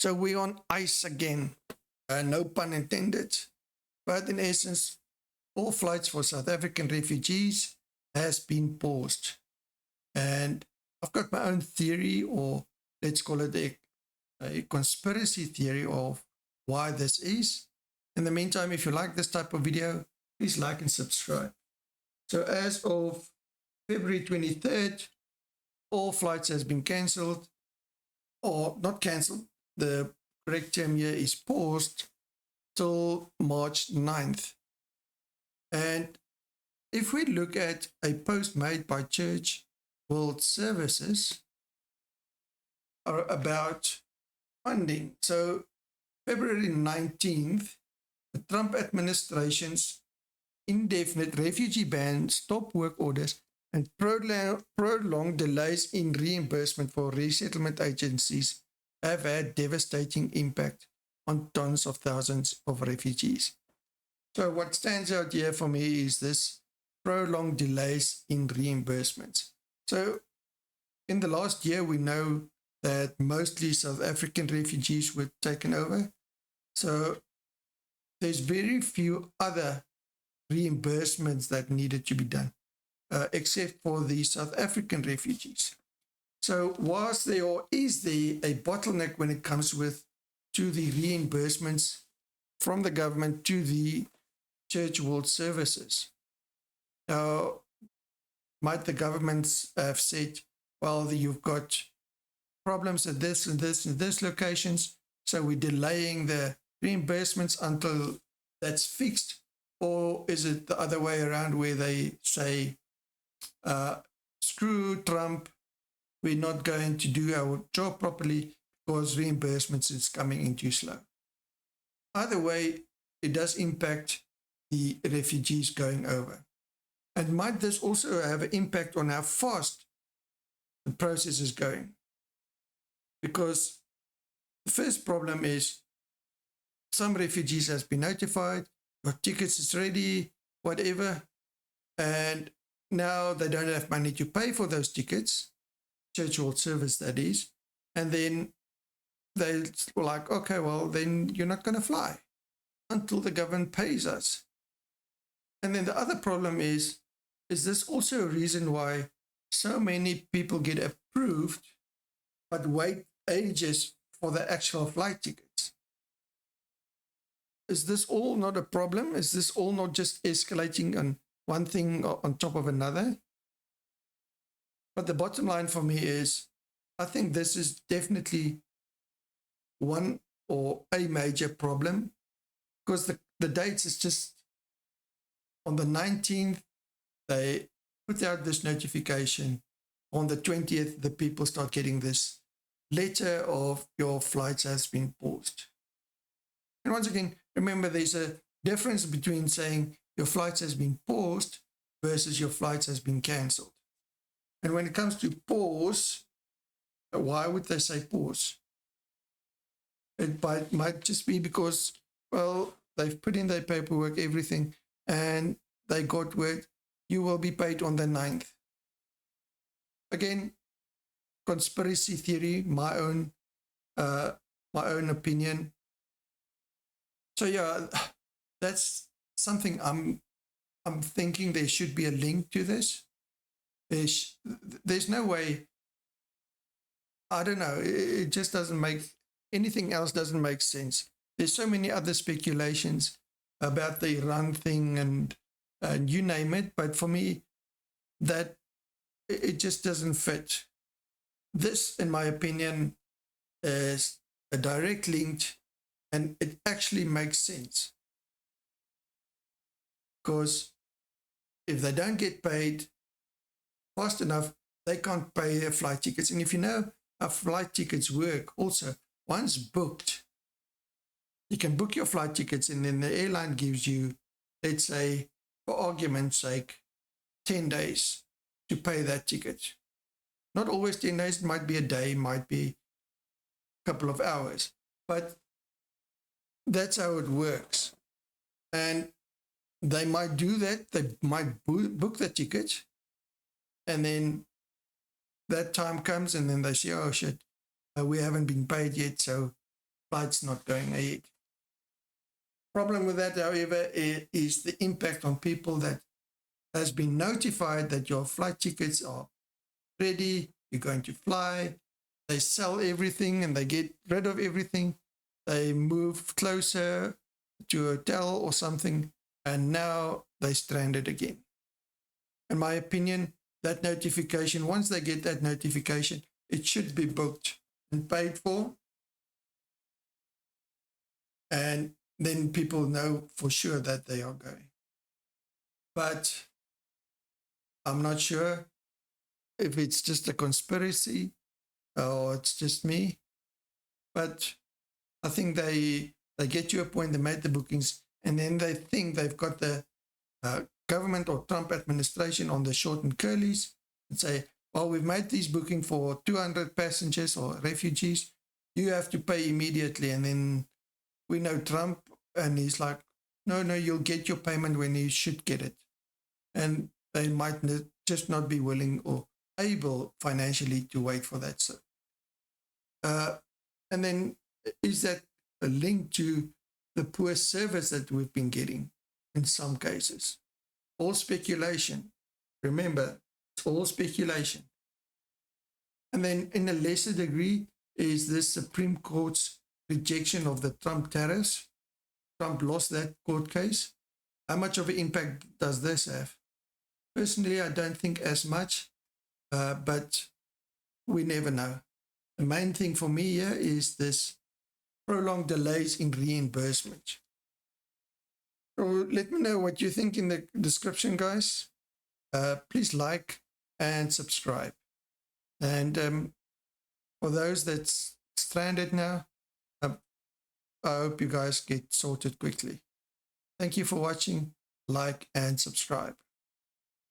So we're on ice again. No pun intended. But in essence, all flights for South African refugees has been paused. And I've got my own theory, or let's call it a conspiracy theory of why this is. In the meantime, if you like this type of video, please like and subscribe. So as of February 23rd, all flights has been cancelled, or not cancelled. The correct term here is paused till March 9th. And if we look at a post made by Church World Services about funding. So February 19th, the Trump administration's indefinite refugee ban, stop work orders, and prolonged delays in reimbursement for resettlement agencies have had devastating impact on tens of thousands of refugees. So what stands out here for me is this prolonged delays in reimbursements. So in the last year, we know that mostly South African refugees were taken over. So there's very few other reimbursements that needed to be done, except for the South African refugees. So was there, or is there, a bottleneck when it comes to the reimbursements from the government to the Church World Services? Now, might the governments have said, well, you've got problems at this and this and this locations, so we're delaying the reimbursements until that's fixed? Or is it the other way around, where they say, screw Trump, we're not going to do our job properly because reimbursements is coming in too slow? Either way, it does impact the refugees going over. And might this also have an impact on how fast the process is going? Because the first problem is some refugees has been notified, got tickets is ready, whatever, and now they don't have money to pay for those tickets, Church World Service that is, and then they're like, okay, well, then you're not going to fly until the government pays us. And then the other problem is this also a reason why so many people get approved but wait ages for the actual flight tickets? Is this all not a problem? Is this all not just escalating on one thing on top of another? But the bottom line for me is, I think this is definitely one or a major problem, because the dates is just on the 19th, they put out this notification. On the 20th, the people start getting this letter of your flights has been paused. And once again, remember, there's a difference between saying your flights has been paused versus your flights has been cancelled. And when it comes to pause, why would they say pause? It might just be because, well, they've put in their paperwork, everything, and they got word, you will be paid on the 9th. Again, conspiracy theory, my own opinion. So yeah, that's something I'm thinking there should be a link to this. There's no way. I don't know. It just doesn't make, anything else doesn't make sense. There's so many other speculations about the Iran thing and you name it. But for me, that it just doesn't fit. This, in my opinion, is a direct link, and it actually makes sense. Because if they don't get paid fast enough, they can't pay their flight tickets. And if you know how flight tickets work, also, once booked, you can book your flight tickets, and then the airline gives you, let's say, for argument's sake, 10 days to pay that ticket. Not always 10 days, it might be a day, might be a couple of hours. But that's how it works. And they might do that. They might book the ticket, and then that time comes, and then they say, oh shit, we haven't been paid yet, so flight's not going ahead. Problem with that, however, is the impact on people that has been notified that your flight tickets are ready, you're going to fly. They sell everything and they get rid of everything. They move closer to a hotel or something, and now they stranded again. In my opinion, that notification, once they get that notification, it should be booked and paid for. And then people know for sure that they are going. But I'm not sure if it's just a conspiracy or it's just me. But I think they get to a point, they made the bookings, and then they think they've got the government or Trump administration on the short and curlies and say, well, we've made these booking for 200 passengers or refugees. You have to pay immediately. And then we know Trump, and he's like, no, you'll get your payment when you should get it. And they might just not be willing or able financially to wait for that. So, and then is that a link to the poor service that we've been getting in some cases? All speculation. Remember, it's all speculation. And then in a lesser degree is the Supreme Court's rejection of the Trump tariffs. Trump lost that court case. How much of an impact does this have? Personally, I don't think as much, but we never know. The main thing for me here is this prolonged delays in reimbursement. So let me know what you think in the description, guys. Please like and subscribe. And for those that's stranded now, I hope you guys get sorted quickly. Thank you for watching. Like and subscribe.